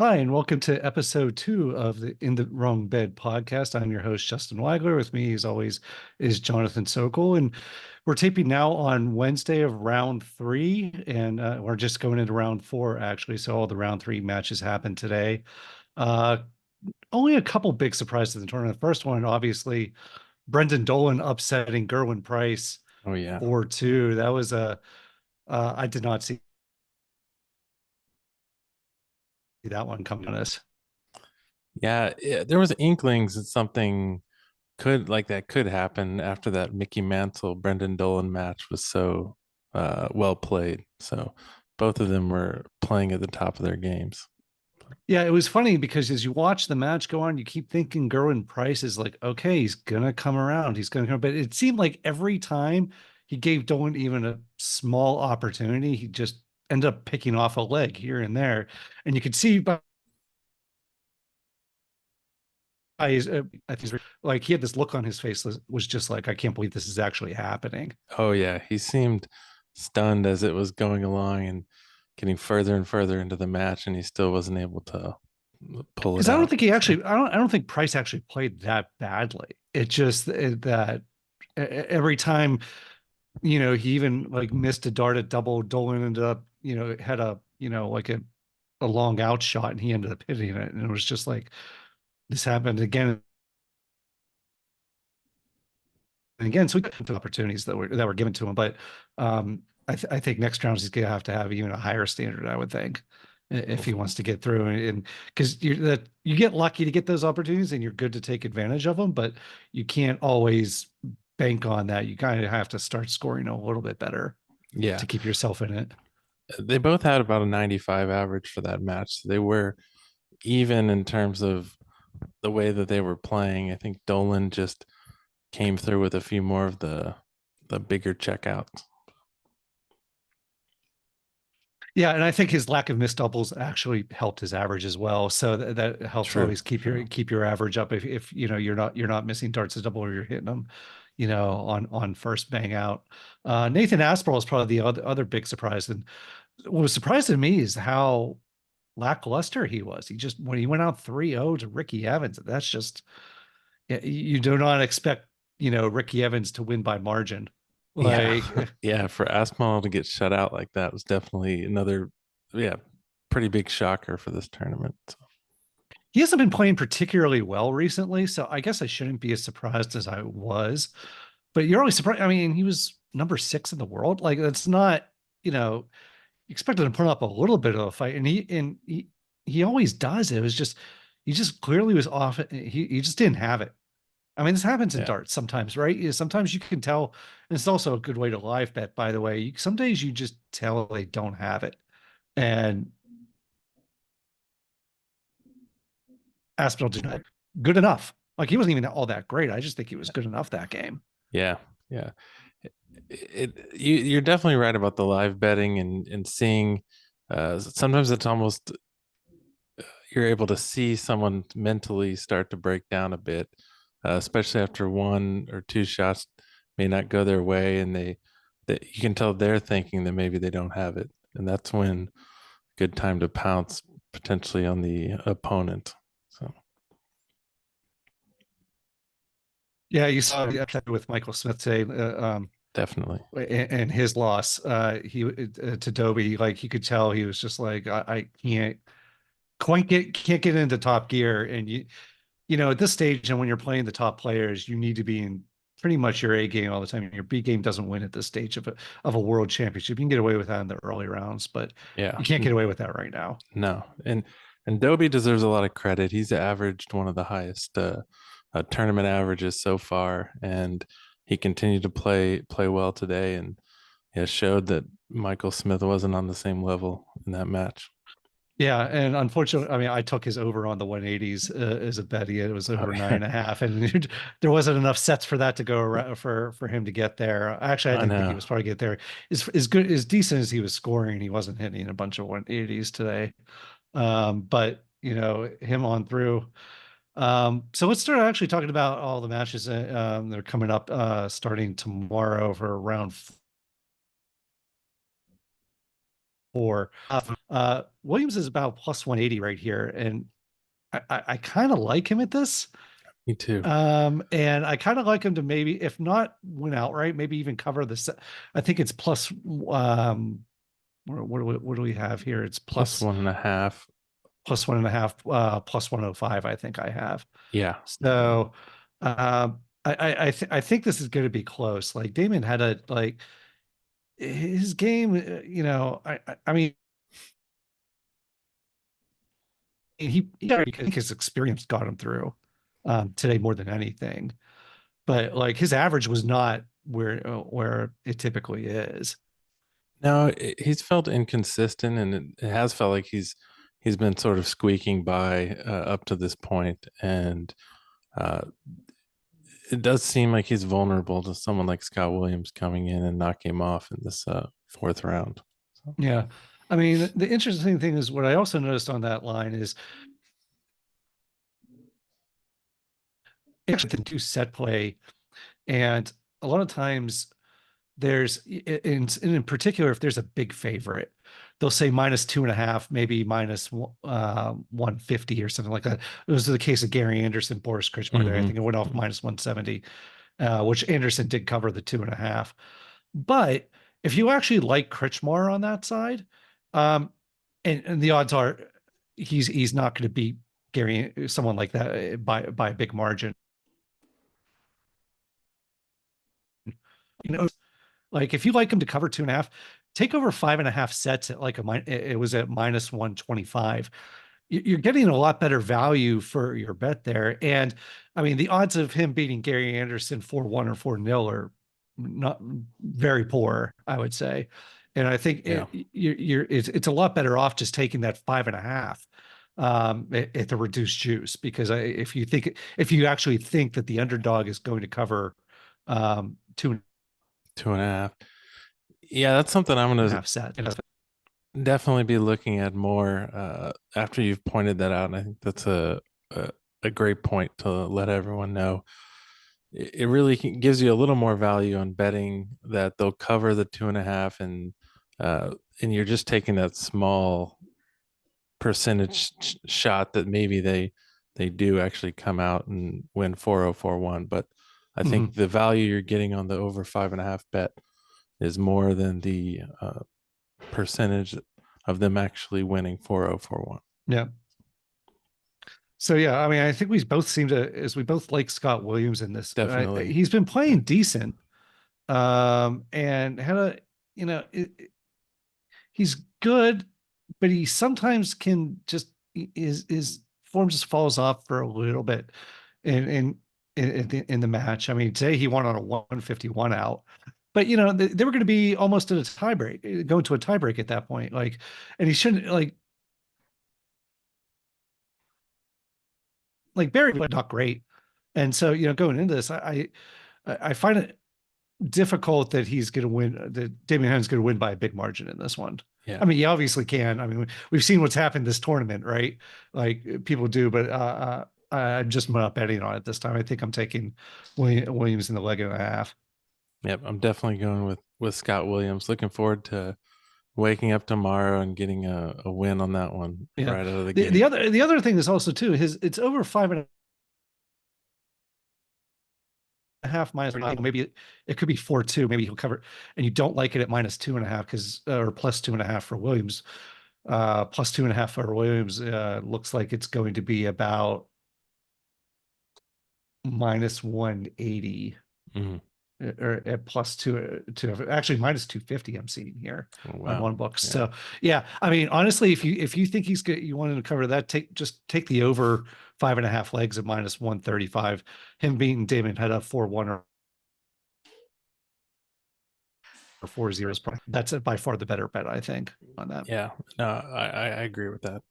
Hi, and welcome to episode 2 of the In the Wrong Bed podcast. I'm your host, Justin Weigler. With me, as always, is Jonathan Sokol. And we're taping now on Wednesday of round three, and we're just going into round four, actually. So all the round three matches happened today. Uh, Only a couple big surprises in the tournament. The first one, obviously, Brendan Dolan upsetting Gerwin Price Oh yeah. 4-2. That was I did not see that one coming on us. Yeah, there was inklings that something could happen after that Mickey Mantle Brendan Dolan match was so well played. So both of them were playing at the top of their games. Yeah, it was funny because as you watch the match go on, you keep thinking Gerwin Price is like, okay, he's gonna come around, he's gonna come. But it seemed like every time he gave Dolan even a small opportunity, he just ended up picking off a leg here and there, and you could see by his, I think like he had this look on his face that was just like, I can't believe this is actually happening. Oh yeah, he seemed stunned as it was going along and getting further and further into the match, and he still wasn't able to pull it Because I don't out. think he So actually, I don't think Price actually played that badly. It just that every time he even like missed a dart at double. Dolan ended up, had a, like a long out shot and he ended up hitting it. And it was just like, this happened again and again. So we got the opportunities that were given to him. But I think next round he's going to have even a higher standard, I would think, if he wants to get through. And because you get lucky to get those opportunities and you're good to take advantage of them, but you can't always bank on that. You kind of have to start scoring a little bit better yeah, to keep yourself in it. they both had about a 95 average for that match. So they were even in terms of the way that they were playing. I think Dolan just came through with a few more of the bigger checkouts. Yeah, and I think his lack of missed doubles actually helped his average as well. So that helps True, always keep true. your average up if you're not missing darts to double or you're hitting them, on first bang out. Nathan Aspinall is probably the other big surprise. And what was surprising to me is how lackluster he was. He just when he went out 3-0 to Ricky Evans, that's just you do not expect, Ricky Evans to win by margin. Yeah, Like yeah. For Aspinall to get shut out like that was definitely another, yeah, pretty big shocker for this tournament. So, he hasn't been playing particularly well recently, so I guess I shouldn't be as surprised as I was. But you're always surprised. I mean, he was number 6 in the world. Like that's not, you expected him to put up a little bit of a fight, and he always does. It was just he just clearly was off. He just didn't have it. I mean, this happens in yeah, darts sometimes, right? Sometimes you can tell, and it's also a good way to live bet, by the way. Some days you just tell they don't have it, and Aspinall did not good enough. Like he wasn't even all that great. I just think he was good enough that game. yeah, yeah. You're definitely right about the live betting and seeing. Sometimes it's almost you're able to see someone mentally start to break down a bit, especially after one or two shots may not go their way, and that you can tell they're thinking that maybe they don't have it, and that's when good time to pounce potentially on the opponent. So Yeah, you saw the upset with Michael Smith today, definitely, and his loss. He to Dobie, like he could tell he was just like, I can't get into top gear, and at this stage, and when you're playing the top players, you need to be in pretty much your A game all the time. Your B game doesn't win at this stage of a world championship. You can get away with that in the early rounds, but yeah. you can't get away with that right now. No, and Dobie deserves a lot of credit. He's averaged one of the highest tournament averages so far, and he continued to play well today, and yeah, showed that Michael Smith wasn't on the same level in that match. Yeah, and unfortunately, I mean, I took his over on the 180s as a bet. It was Oh, over nine yeah. and a half, and there wasn't enough sets for that to go around for him to get there. Actually, I I didn't think he know. was probably get there. As good as decent as he was scoring, he wasn't hitting a bunch of 180s today. But him on through. So let's start actually talking about all the matches that are coming up starting tomorrow for round 4. Williams is about plus 180 right here, and I kind of like him at this. Me too. And I kind of like him to maybe, if not win outright, maybe even cover the set. I think it's plus what do we have here? It's Plus plus 1.5. plus 1.5, plus 105, I think I have. Yeah. So I think this is going to be close. Like Damon had a like his game, I mean I think his experience got him through today more than anything. But like his average was not where it typically is. No, he's felt inconsistent, and it has felt like he's been sort of squeaking by up to this point, and uh, it does seem like he's vulnerable to someone like Scott Williams coming in and knocking him off in this fourth round. So, Yeah. I mean, the interesting thing is what I also noticed on that line is actually the two set play. And a lot of times there's in particular, if there's a big favorite, they'll say minus 2.5, maybe minus 150 or something like that. It was the case of Gary Anderson, Boris Krichmar there. I mhm. think it went off minus 170, which Anderson did cover the 2.5. But if you actually like Krichmar on that side, um, and the odds are he's not going to beat Gary, someone like that by a big margin. You know, like if you like him to cover 2.5, take over 5.5 sets at like it was at minus 125. You're getting a lot better value for your bet there. And I mean, the odds of him beating Gary Anderson 4-1 or 4-0 are not very poor, I would say. And I think Yeah. it's a lot better off just taking that 5.5 at the reduced juice, because if you actually think that the underdog is going to cover two 2.5. Yeah, that's something I'm and going a to half set. definitely be looking at more after you've pointed that out. And I think that's a, a great point to let everyone know. It really gives you a little more value on betting that they'll cover the 2.5, and you're just taking that small percentage shot that maybe they do actually come out and win 4-0-4-1. But I think Mhm. the value you're getting on the over 5.5 bet is more than the percentage of them actually winning 4-0-4-1. Yeah. So yeah, I mean, I think we both seem to, as we both like Scott Williams in this. Definitely. He's been Yeah. playing decent, and had a, you know, he's good, but he sometimes can just his form just falls off for a little bit in the match. I mean, today he won on a 151 out, but they were going to be almost at a tiebreak, going to a tiebreak at that point. Like, and he shouldn't like Barry, but not great. And so, going into this, I find it difficult that he's going to win, that Damian Hunt's going to win by a big margin in this one. Yeah. I mean, he obviously can. I mean, we've seen what's happened this tournament, right? Like people do, but I'm just not betting on it this time. I think I'm taking Williams in the leg and a half. Yep. I'm definitely going with Scott Williams. Looking forward to waking up tomorrow and getting a win on that one Yeah. right out of the The gate. the other thing is also too it's over 5.5 minus maybe it could be 4-2. Maybe he'll cover, and you don't like it at minus 2.5 because or plus 2.5 for Williams. Plus 2.5 for Williams looks like it's going to be about minus 180 Mhm. or at plus two, actually minus 250 I'm seeing here Oh, on wow. one book. Yeah. So yeah, I mean, honestly, if you think he's good, you wanted to cover that, just take the over 5.5 legs at minus 135. Him beating Damon Hedda 4-1 or 4-0 is probably, that's by far the better bet, I think, on that. Yeah. No, I agree with that.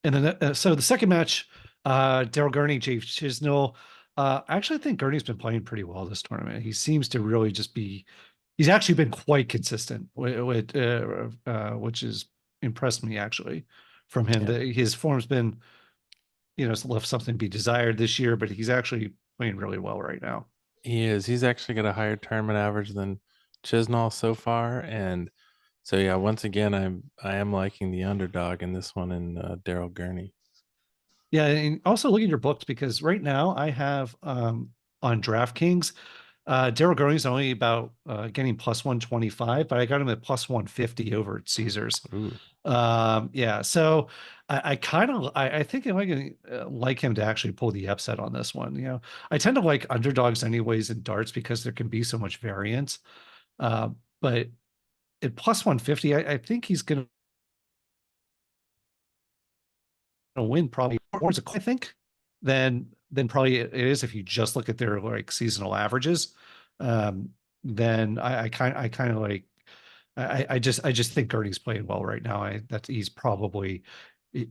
And then, so the second match, Daryl Gurney, Jake Chisnell. I actually think Gurney's been playing pretty well this tournament. He seems to really just be, he's actually been quite consistent, which has impressed me actually from him. Yeah. His form's been, left something to be desired this year, but he's actually playing really well right now. He is. He's actually got a higher tournament average than Chisnall so far. And So yeah, once again, I am liking the underdog in this one in Daryl Gurney. Yeah, and also look at your books because right now I have on DraftKings, Daryl Gurney's only about getting plus 125, but I got him at plus 150 over at Caesars. Ooh, Yeah, so I kind of I think I might like him to actually pull the upset on this one. I tend to like underdogs anyways in darts because there can be so much variance. Uh, but at plus 150, I think he's going to win probably more, I think, than probably it is if you just look at their like seasonal averages. Um, then I kind of like I just think Gurney's playing well right now. That he's probably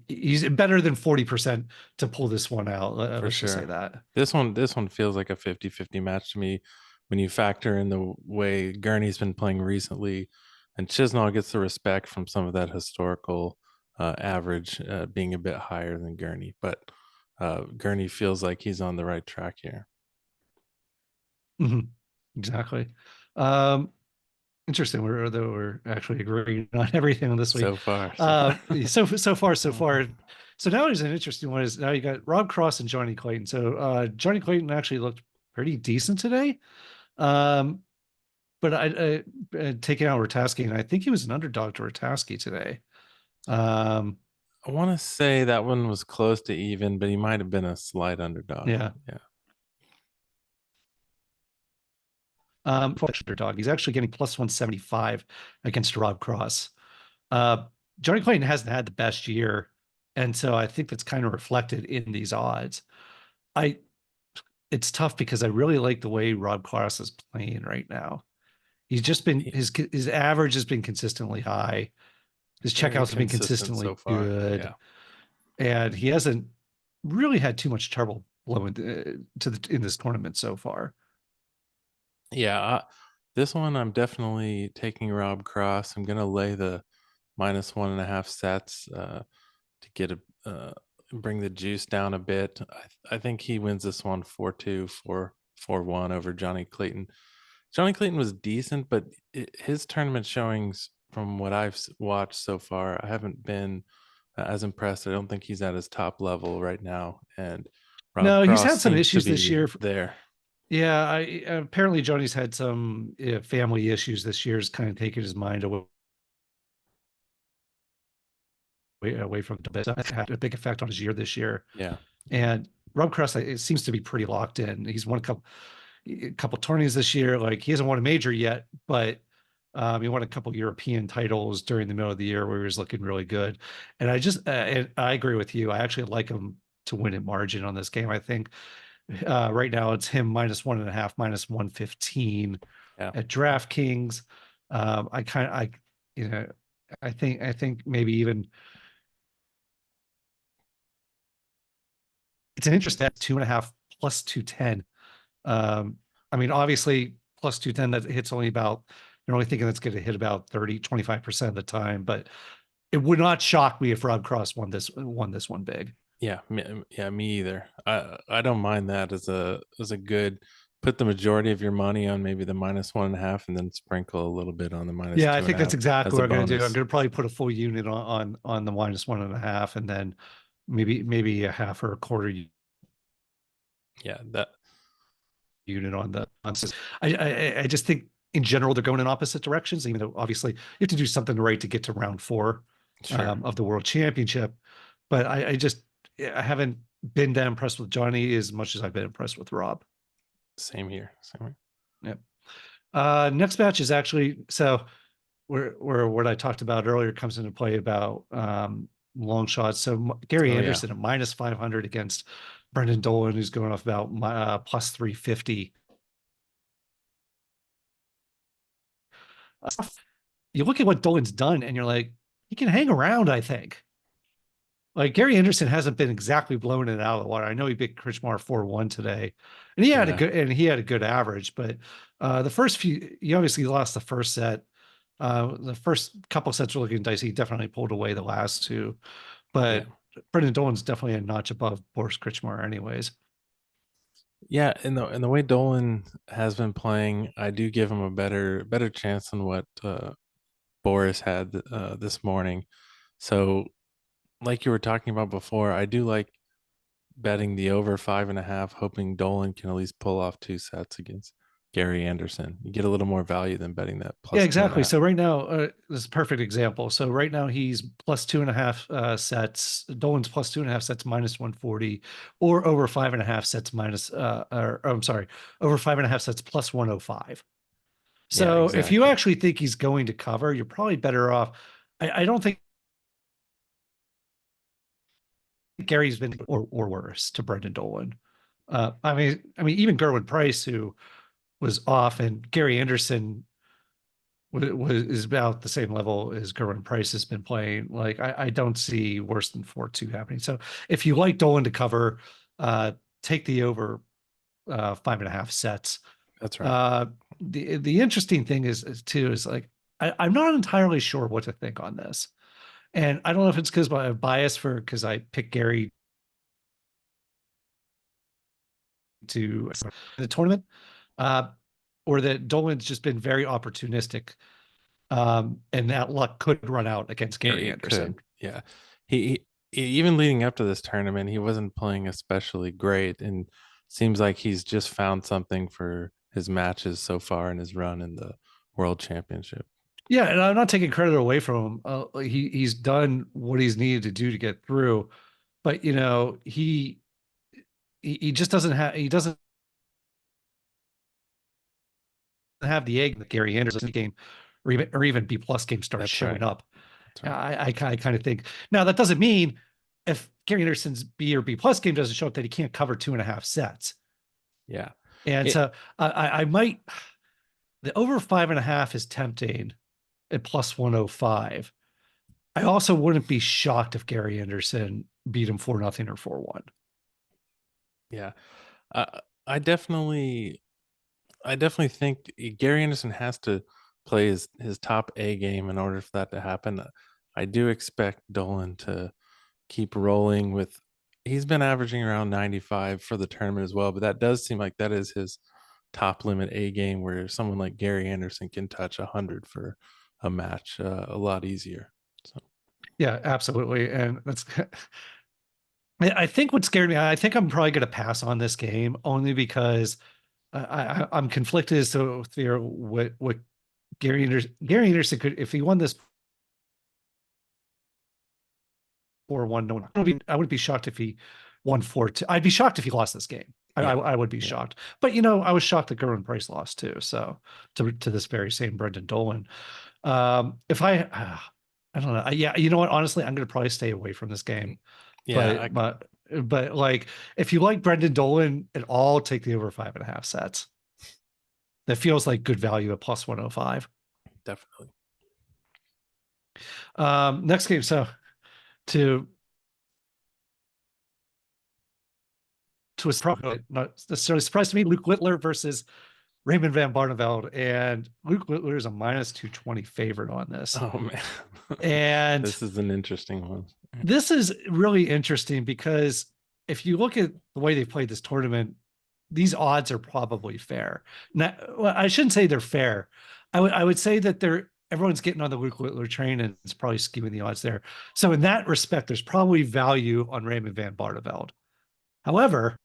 he's better than 40% to pull this one out. for Let's just say sure. that. This one feels like a 50-50 match to me when you factor in the way Gurney's been playing recently, and Chisnall gets the respect from some of that historical average being a bit higher than Gurney, but Gurney feels like he's on the right track here Mhm. Exactly. Um, Interesting. We're actually agreeing on everything this week. so far. So far. So far. So now there's an interesting one is now you got Rob Cross and Johnny Clayton. So Johnny Clayton actually looked pretty decent today. Um, but taking out Ratasky, and I think he was an underdog to Ratasky today. Um, I want to say that one was close to even, but he might have been a slight underdog. yeah. Yeah. Underdog. He's actually getting plus 175 against Rob Cross. Uh, Johnny Clayton hasn't had the best year, and so I think that's kind of reflected in these odds. I It's tough because I really like the way Rob Cross is playing right now. He's just been He, his average has been consistently high. His very checkouts have been consistent so consistently far. good, Yeah. and he hasn't really had too much trouble blowing to the in this tournament so far. Yeah. This one, I'm definitely taking Rob Cross. I'm going to lay the -1.5 sets to get bring the juice down a bit. I think he wins this one 4-2, 4-1 over Johnny Clayton. Johnny Clayton was decent, but his tournament showings from what I've watched so far, I haven't been as impressed. I don't think he's at his top level right now, and Rob No, he's Cross had some seems to issues this be year. there. Yeah, apparently Johnny's had some family issues this year. Has kind of taken his mind away from the bit. Had a big effect on his year this year. Yeah, And Rob Cross, it seems to be pretty locked in. He's won a couple tourneys this year. Like he hasn't won a major yet, but he won a couple European titles during the middle of the year where he was looking really good. And I agree with you. I actually like him to win at margin on this game. I think right now it's him -1.5, -115 yeah, at DraftKings. I kind of, you know, I think maybe even it's an interest at 2.5 plus 210. I mean, obviously plus 210 that hits only about, you're only thinking that's going to hit about 30-25% of the time, but it would not shock me if Rob Cross won this one big. yeah, yeah. Me either. I don't mind that as a good. Put the majority of your money on maybe the -1.5, and then sprinkle a little bit on the minus Yeah, I two and think a that's half exactly as a what I'm going to do. I'm bonus. going to probably put a full unit on the -1.5, and then maybe a half or a quarter Yeah, that unit on the on. I just think in general they're going in opposite directions. Even though obviously you have to do something right to get to round four sure. of the World Championship, but I haven't been that impressed with Johnny as much as I've been impressed with Rob. Same here. Same here. Yep. Next match is actually so where what I talked about earlier comes into play about long shots. So Gary Oh yeah. Anderson at -500 against Brendan Dolan, who's going off about plus 350. You look at what Dolan's done, and you're like, he can hang around. I think. Like Gary Anderson hasn't been exactly blowing it out of the water. I know he beat Kritschmar 4-1 today, and Yeah. he had a good average, but the first few he obviously lost the first set. The first couple sets were looking dicey. He definitely pulled away the last two, Yeah. but Brendan Dolan's definitely a notch above Boris Kritschmar, anyways. Yeah. And the way Dolan has been playing, I do give him a better chance than what Boris had this morning. So, like you were talking about before, I do like betting the over 5.5, hoping Dolan can at least pull off two sets against Gary Anderson. You get a little more value than betting that Yeah, plus two and a exactly. half. So right now, this is a perfect example. So right now he's plus 2.5 sets. Dolan's plus 2.5 sets minus 140, or over 5.5 sets minus or I'm sorry, over 5.5 sets plus 105. Yeah, So if you exactly. actually think he's going to cover, you're probably better off. I don't think Gary's been or worse to Brendan Dolan. I mean, even Gerwin Price, who was off, and Gary Anderson is about the same level as Gerwin Price has been playing. Like I don't see worse than 4-2 happening. So if you like Dolan to cover, take the over 5.5 sets. That's right. Uh, the interesting thing is too is like I'm not entirely sure what to think on this, and I don't know if it's because my bias for because I picked Gary to the tournament, uh, or that Dolan's just been very opportunistic, and that luck could run out against Gary It Anderson. could. Yeah. Even leading up to this tournament, he wasn't playing especially great, and seems like he's just found something for his matches so far in his run in the World Championship. Yeah, and I'm not taking credit away from him. He's done what he's needed to do to get through, but he just doesn't have the egg that Gary Anderson game, or even B plus game starts That's showing right. up. That's right. I kind of think now that doesn't mean if Gary Anderson's B or B plus game doesn't show up that he can't cover 2.5 sets. Yeah. And It so I might the over 5.5 is tempting at plus 105. I also wouldn't be shocked if Gary Anderson beat him 4-0 or 4-1. yeah. Uh, I definitely I definitely think Gary Anderson has to play his top A game in order for that to happen. I do expect Dolan to keep rolling with he's been averaging around 95 for the tournament as well, but that does seem like that is his top limit A game where someone like Gary Anderson can touch 100 for a match a lot easier. So Yeah, absolutely. And that's I think what scared me, I think I'm probably going to pass on this game only because I'm conflicted as to what Gary Anderson could, if he won this 4-1, no, I wouldn't be shocked if he won 4-2. I'd be shocked if he lost this game. yeah, I would be yeah, shocked. But I was shocked that Gerwin Price lost too. So to this very same Brendan Dolan. If I don't know. Yeah, you know what? Honestly, I'm going to probably stay away from this game. yeah. But like, if you like Brendan Dolan at all, take the over 5.5 sets. That feels like good value at plus 105. Definitely. Next game. So to not necessarily surprised to me, Luke Littler versus Raymond van Barneveld, and Luke Littler is a minus 220 favorite on this. Oh man, And this is an interesting one. this is really interesting because if you look at the way they played this tournament, these odds are probably fair. Now, well, I shouldn't say they're fair. I would say that everyone's getting on the Luke Littler train and it's probably skewing the odds there. So in that respect, there's probably value on Raymond van Barneveld. However,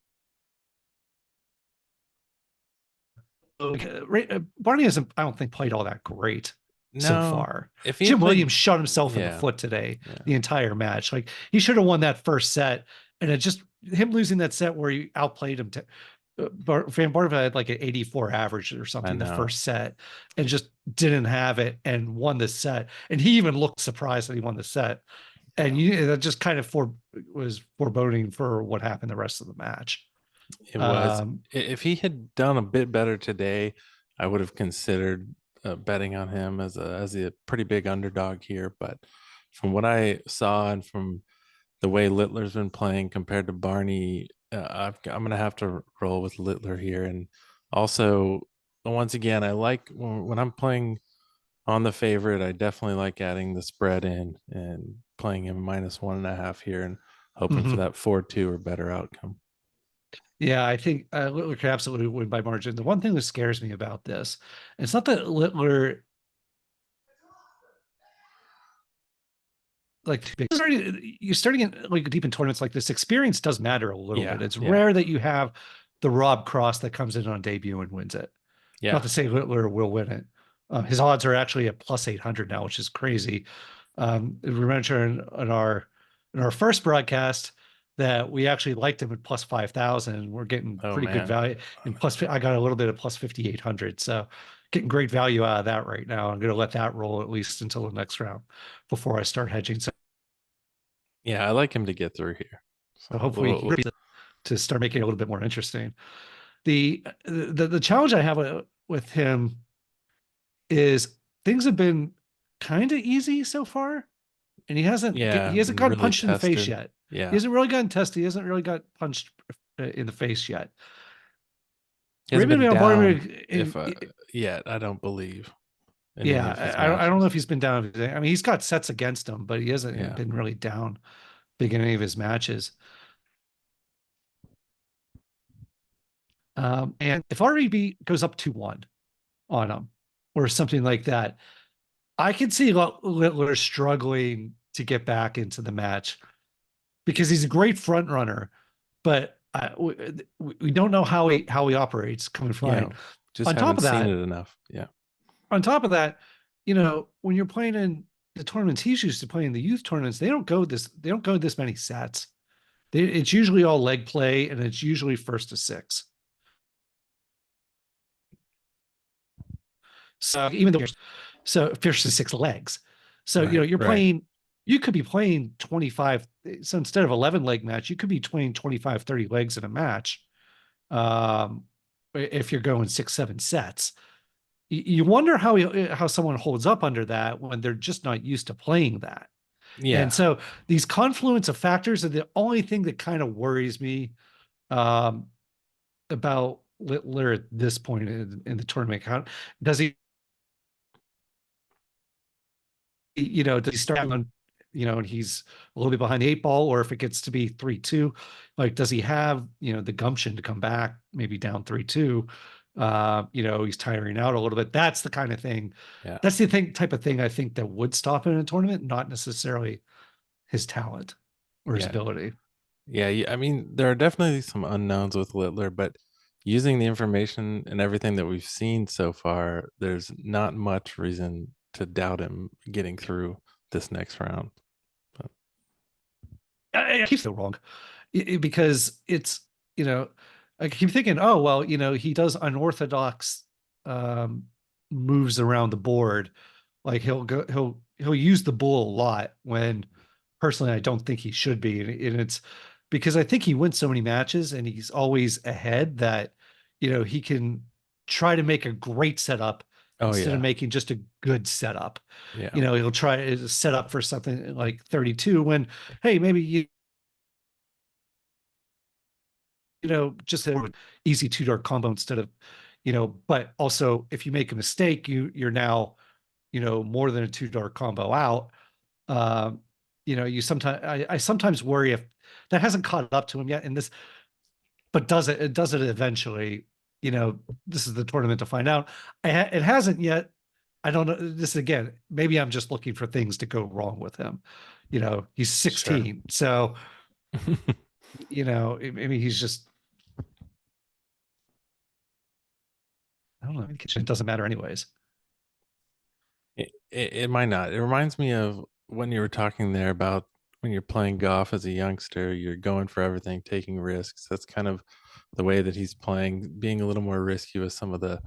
Barney hasn't, I don't think, played all that great so No, far. if he had Jim played, Williams shot himself in the yeah, foot today, yeah, the entire match. Like he should have won that first set, and it just him losing that set where he outplayed him. Van Barneveld had like an 84 average or I something the know. first set, and just didn't have it and won the set. And he even looked surprised that he won the set. And Yeah, that just kind of was foreboding for what happened the rest of the match. it was. Um, If he had done a bit better today, I would have considered betting on him as a pretty big underdog here. But from what I saw and from the way Littler's been playing compared to Barney, I'm gonna have to roll with Littler here. And also, once again, I like when I'm playing on the favorite, I definitely like adding the spread in and playing him minus 1.5 here and hoping for mhm. that 4-2 or better outcome. Yeah, I think Littler could absolutely win by margin. The one thing that scares me about this, it's not that Littler like you're starting in like deep in tournaments like this. Experience does matter a little Yeah, bit. It's yeah, rare that you have the Rob Cross that comes in on debut and wins it. Not yeah. to say Littler will win it. His odds are actually at plus 800 now, which is crazy. Remember in our first broadcast that we actually liked him at plus 5,000. We're getting Oh pretty good man. value. And plus, I got a little bit of plus 5,800. So getting great value out of that right now. I'm going to let that roll at least until the next round before I start hedging. So Yeah, I like him to get through here. So hopefully to start making it a little bit more interesting. The challenge I have with him is things have been kind of easy so far, and he yeah, hasn't been gotten really punched in the face tested. yet. He Yeah. hasn't really gotten tested. He hasn't really got punched in the face yet. He hasn't Raymond been Van down Barneveld, if yet, I don't believe, in any of yeah, his I don't know if matches. he's been down. I mean, he's got sets against him, but he hasn't Yeah. been really down big in any of his matches. And if REB goes up 2-1 on him or something like that, I can see Littler struggling to get back into the match because he's a great front runner, but we don't know how he operates coming from Yeah. behind. Just On top haven't of seen that, it enough. Yeah. on top of that, when you're playing in the tournaments he's used to playing, the youth tournaments, they don't go this many sets. It's usually all leg play, and it's usually first to six. So even though so first to six legs, so Right. you're Right. playing. You could be playing 25. So instead of 11 leg match, you could be playing 25, 30 legs in a match. Um, if you're going 6, 7 sets, you wonder how someone holds up under that when they're just not used to playing that. And Yeah. so these confluence of factors are the only thing that kind of worries me um, about Littler at this point in the tournament. How does he, does he start on, and he's a little bit behind the eight ball, or if it gets to be 3-2, like, does he have, the gumption to come back, maybe down 3-2? He's tiring out a little bit. That's the kind of thing. Yeah. That's the type of thing I think that would stop him in a tournament, not necessarily his talent or his Yeah. ability. Yeah. I mean, there are definitely some unknowns with Littler, but using the information and everything that we've seen so far, there's not much reason to doubt him getting through this next round. But I keep so wrong because it's you know I keep thinking, oh well, he does unorthodox um, moves around the board. Like he'll use the bull a lot when personally I don't think he should be, and it's because I think he wins so many matches and he's always ahead that he can try to make a great setup oh instead of yeah. making just a good setup. Yeah. He'll try to set up for something like 32 when hey maybe just an easy two dart combo instead of, but also if you make a mistake, you're now, more than a two dart combo out. Um, I sometimes worry if that hasn't caught up to him yet in this, but does it eventually? This is the tournament to find out. It hasn't yet. I don't know. This again, maybe I'm just looking for things to go wrong with him. He's Sure. 16, so maybe he's just I don't know. It doesn't matter anyways. It might not. It reminds me of when you were talking there about when you're playing golf as a youngster, you're going for everything, taking risks. That's kind of the way that he's playing, being a little more risky with some of the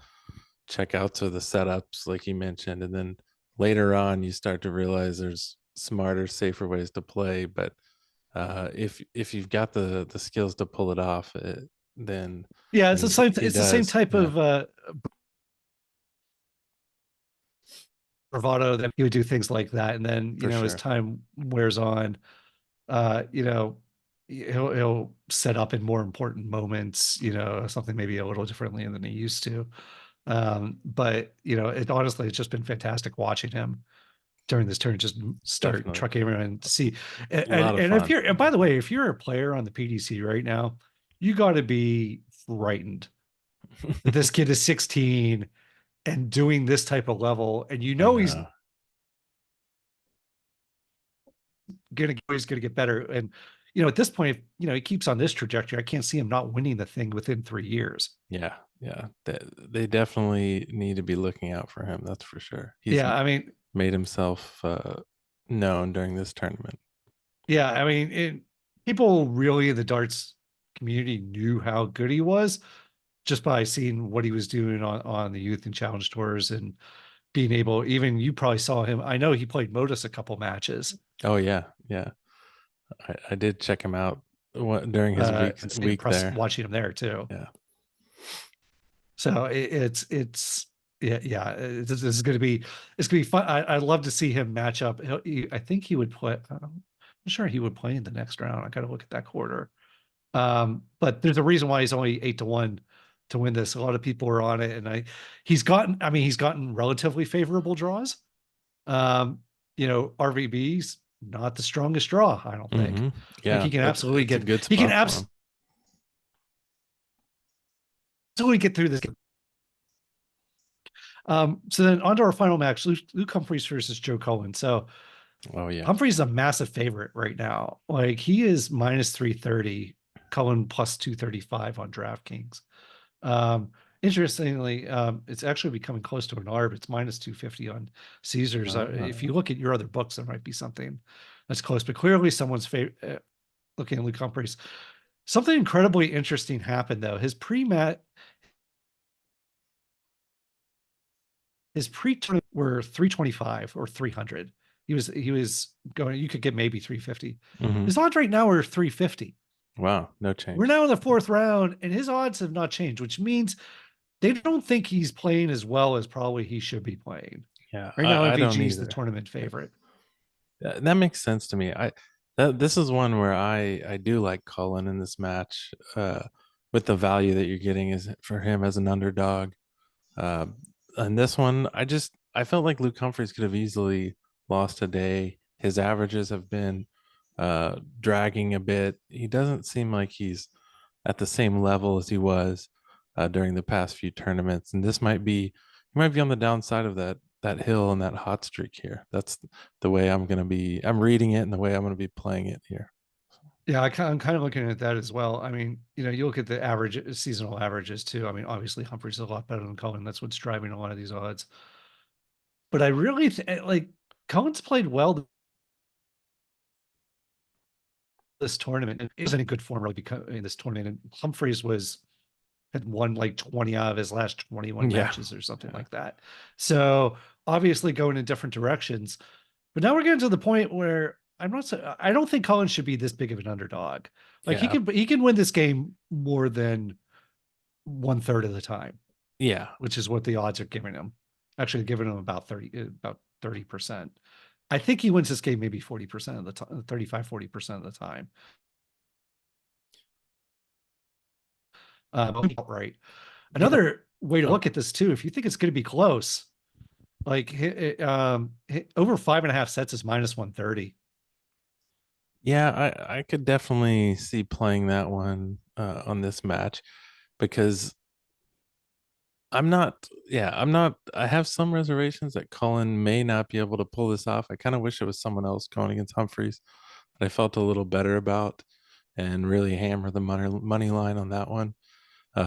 checkouts or the setups, like you mentioned. And then later on, you start to realize there's smarter, safer ways to play. But if you've got the skills to pull it off, then Yeah, and he it's the same does. type Yeah, of bravado that he would do things like that, and then for as sure. time wears on, uh, you know, he'll set up in more important moments, something maybe a little differently than he used to. But it honestly, it's just been fantastic watching him during this turn, just start Definitely. trucking around to see. A lot of And if fun. you're, and by the way, if you're a player on the PDC right now, you got to be frightened that this kid is 16 and doing this type of level, and I know. always gonna get better. And you know, at this point, if, you know, he keeps on this trajectory, I can't see him not winning the thing within 3 years. Yeah, yeah. They definitely need to be looking out for him. That's for sure. He's Yeah, I mean, made himself known during this tournament. yeah, I mean, people really in the darts community knew how good he was just by seeing what he was doing on the youth and challenge tours and being able, even you probably saw him. I know he played Modus a couple matches. Oh yeah, yeah. I did check him out during his It's week impressive there. watching him there too. Yeah. So it's yeah, yeah. This is going to be, it's going to be fun. I'd love to see him match up. I think he would play. I'm sure he would play in the next round. I got to look at that quarter. But there's a reason why he's only 8-1 to win this. A lot of people are on it, and he's gotten relatively favorable draws. Um, you know, RVB's not the strongest draw, I don't think. Hmm. Like Yeah, it's a good he can spot for him. absolutely get through this. So then on to our final match, Luke Humphreys versus Joe Cullen. So Oh yeah. Humphreys is a massive favorite right now. Like he is minus 330, Cullen plus 235 on DraftKings. Um, Interestingly, it's actually becoming close to an ARB. It's minus 250 on Caesars. If you look at your other books, there might be something that's close, but clearly someone's looking at Luke Humphreys. Something incredibly interesting happened though. His pre-tournament were 325 or 300. He was going, you could get maybe 350. Hmm. His odds right now are 350. Wow, no We're change. now in the fourth round, and his odds have not changed, which means they don't think he's playing as well as probably he should be playing. Yeah, Right now, I don't MVG is the either. tournament favorite. That makes sense to me. This is one where I do like Cullen in this match. With the value that you're getting is for him as an underdog. Uh, and this one, I felt like Luke Humphreys could have easily lost today. His averages have been dragging a bit. He doesn't seem like he's at the same level as he was during the past few tournaments. And he might be on the downside of that hill and that hot streak here. That's the way I'm reading it and the way I'm going to be playing it here. Yeah, I'm kind of looking at that as well. I mean, you know, you look at the average seasonal averages too. I mean, obviously Humphreys is a lot better than Cullen. That's what's driving a lot of these odds. But I really like Cullen's played well this tournament and isn't in good form really because in this tournament. And Humphreys had won like 20 out of his last 21 Yeah. matches or something Yeah. like that. So obviously going in different directions. But now we're getting to the point where I don't think Collins should be this big of an underdog. Like Yeah. he can win this game more than 1/3 of the time, Yeah. which is what the odds are giving him. Actually giving him about 30%. I think he wins this game maybe 40% of the time, 35, 40% of the time. Right. Yeah. Another way to Oh, look at this too, if you think it's going to be close, like over 5.5 sets is minus 130. yeah, I could definitely see playing that one on this match because I have some reservations that Cullen may not be able to pull this off. I kind of wish it was someone else going against Humphreys that I felt a little better about and really hammer the money line on that one.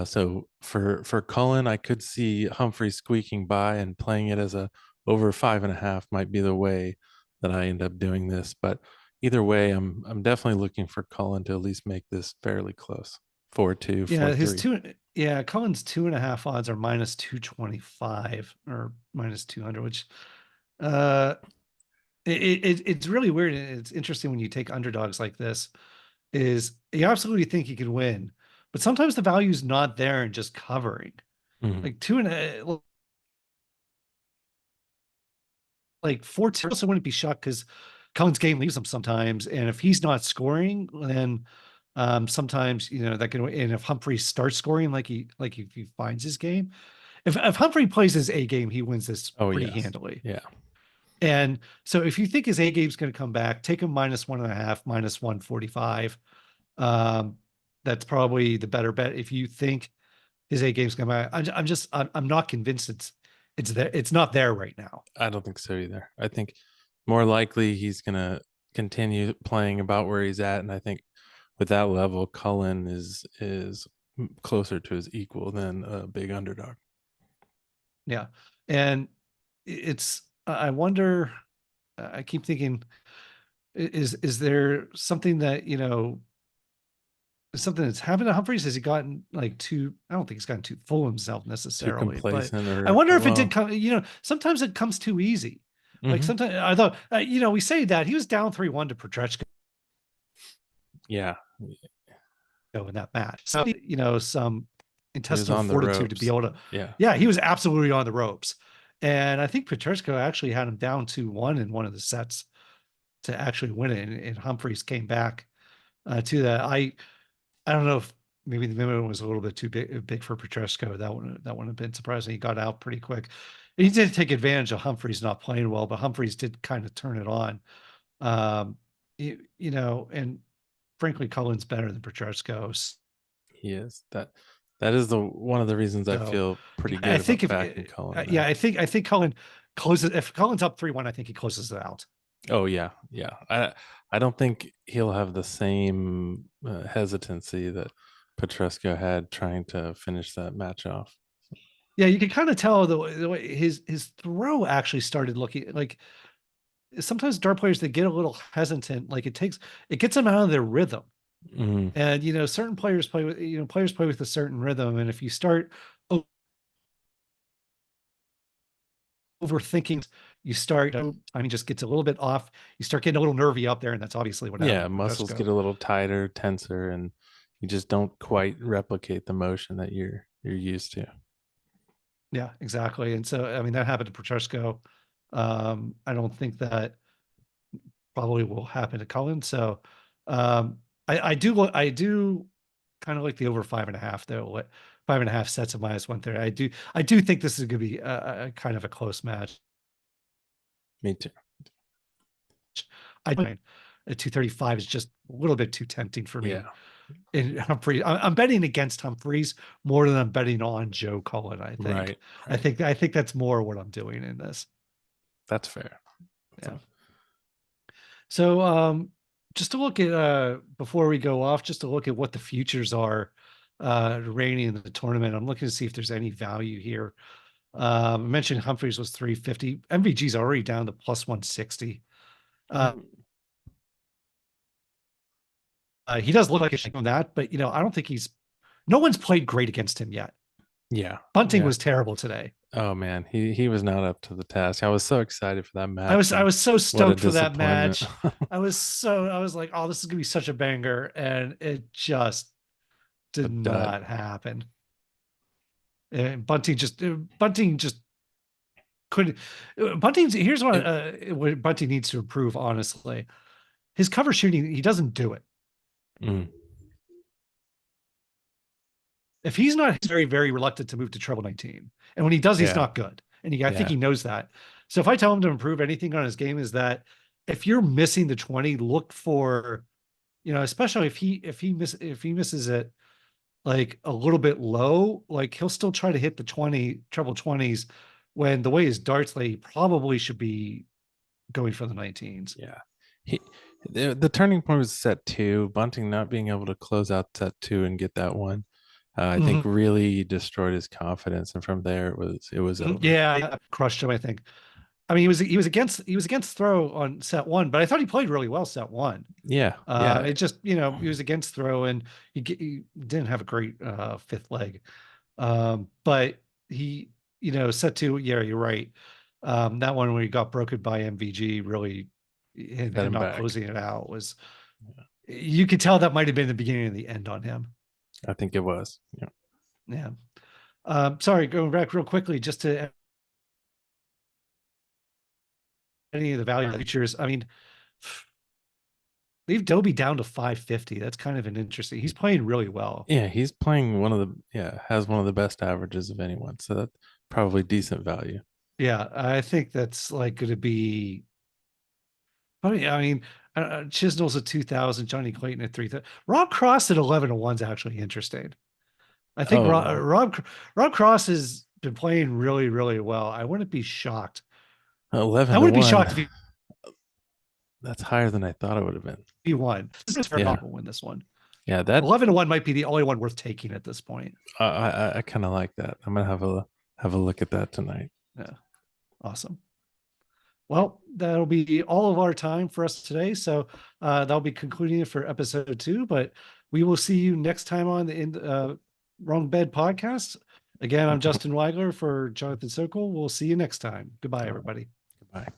So for Cullen, I could see Humphrey squeaking by and playing it as a over 5.5 might be the way that I end up doing this. But either way, I'm definitely looking for Cullen to at least make this fairly close. 4-2, Yeah, 4-3. Cullen's 2.5 odds are minus 225 or minus 200, which uh it's really weird. And it's interesting when you take underdogs like this, is you absolutely think you can win, but sometimes the value's not there and just covering. Mhm. Like two and a like 4-2. Also wouldn't be shocked because Cullen's game leaves him sometimes. And if he's not scoring, then sometimes you know that can, and if Humphrey starts scoring like if he finds his game, if Humphrey plays his A game, he wins this Oh pretty yes. handily. Yeah. And so if you think his A game's going to come back, take him minus 1.5, minus 145. Um, that's probably the better bet. If you think his A game's coming back, I'm not convinced it's there. It's not there right now. I don't think so either. I think more likely he's gonna continue playing about where he's at, and I think with that level, Cullen is closer to his equal than a big underdog. Yeah. And it's, I wonder, I keep thinking, is there something that, something that's happened to Humphreys? Has he gotten like too, I don't think he's gotten too full of himself Too necessarily, but complacent, I or wonder if it did well, come, sometimes it comes too easy. Like mhm. sometimes I thought, we say that he was down 3-1 to Petrechko Yeah, in that match. So, some he was intestinal on the fortitude to be ropes. able to, Yeah, yeah, he was absolutely on the ropes. And I think Petrechko actually had him down 2-1 in one of the sets to actually win it. And Humphreys came back to that. I don't know if maybe the minimum was a little bit too big for Petresco. That wouldn't have been surprising. He got out pretty quick. He did take advantage of Humphreys not playing well, but Humphreys did kind of turn it on. Um, and frankly, Cullen's better than Petresco. he is. That is the one of the reasons I So feel pretty I good think about if backing Cullen yeah, there. I think Cullen closes. If Cullen's up 3-1, I think he closes it out. Oh yeah, yeah. I don't think he'll have the same hesitancy that Petresco had trying to finish that match off. Yeah, you can kind of tell the way his throw actually started looking like sometimes dart players that get a little hesitant, like it gets them out of their rhythm. Mm, And certain players play with players play with a certain rhythm, and if you start overthinking, you start I mean just gets a little bit off. You start getting a little nervy up there, and that's obviously what happened yeah, to muscles get Petresco. a little tighter, tenser, and you just don't quite replicate the motion that you're used to. Yeah, exactly. And so I mean that happened to Petresco. I don't think that probably will happen to Cullen. So I do kind of like the over 5.5 though. What 5.5 sets of -130. I do think this is going to be a kind of a close match. Me too. I at 235 is just a little bit too tempting for Yeah, me. And Humphreys, I'm betting against Humphreys more than I'm betting on Joe Cullen. I think. right, I right. think I think that's more what I'm doing in this. That's fair. Yeah. That's So just to look at before we go off, just to look at what the futures are remaining in the tournament. I'm looking to see if there's any value here. I mentioned Humphreys was 350. MVG's already down to plus 160. Uh, mm, he does look like a on that, but I don't think no one's played great against him yet. yeah, Bunting yeah. was terrible today. Oh man, he was not up to the task. I was so excited for that I match, was I and was so what a stoked for that disappointment. match. I was like, oh, this is gonna be such a banger, and it just A did dud. not happen. And Bunting just couldn't. Bunting's here's It, what Bunting needs to improve. Honestly, his cover shooting, he doesn't do it. mm, If he's not, he's very very reluctant to move to treble 19, and when he does, he's yeah, not good. And I think yeah, he knows that. So if I tell him to improve anything on his game, is that if you're missing the 20, look for especially if he misses it like a little bit low, like he'll still try to hit the 20 treble 20s when the way his darts lay, he probably should be going for the 19s. yeah. He the turning point was set two. Bunting not being able to close out set two and get that one, I think Mhm. really destroyed his confidence, and from there it was over. Yeah, I crushed him, I think. I mean, he was against throw on set one, but I thought he played really well set one. Yeah, yeah, It just, he was against throw and he didn't have a great fifth leg. But he, set two, yeah, you're right. That one where he got broken by MVG really and set him him not back. closing it out was you could tell that might have been the beginning and the end on him. I think it was. Yeah. Yeah. Sorry, going back real quickly, just to any of the value features. I mean, leave Dobie down to 550. That's kind of an interesting. He's playing really well. Yeah, he's playing has one of the best averages of anyone. So that's probably decent value. Yeah, I think that's like going to be. I mean, Chisnell's at 2,000, Johnny Clayton at 3,000. Rob Cross at 11 to 1 is actually interesting. I think Oh, Rob Cross has been playing really, really well. I wouldn't be shocked. 11 I to wouldn't be 1. shocked if he That's higher than I thought it would have been. He won. This is fair Yeah. not to win this one. Yeah, that 11-1 might be the only one worth taking at this point. I kind of like that. I'm gonna have a look at that tonight. Yeah. Awesome. Well, that'll be all of our time for us today. So that'll be concluding it for episode 2. But we will see you next time on the Wrong Bed podcast. Again, I'm Justin Weigler for Jonathan Sokol. We'll see you next time. Goodbye, All right. everybody. Goodbye.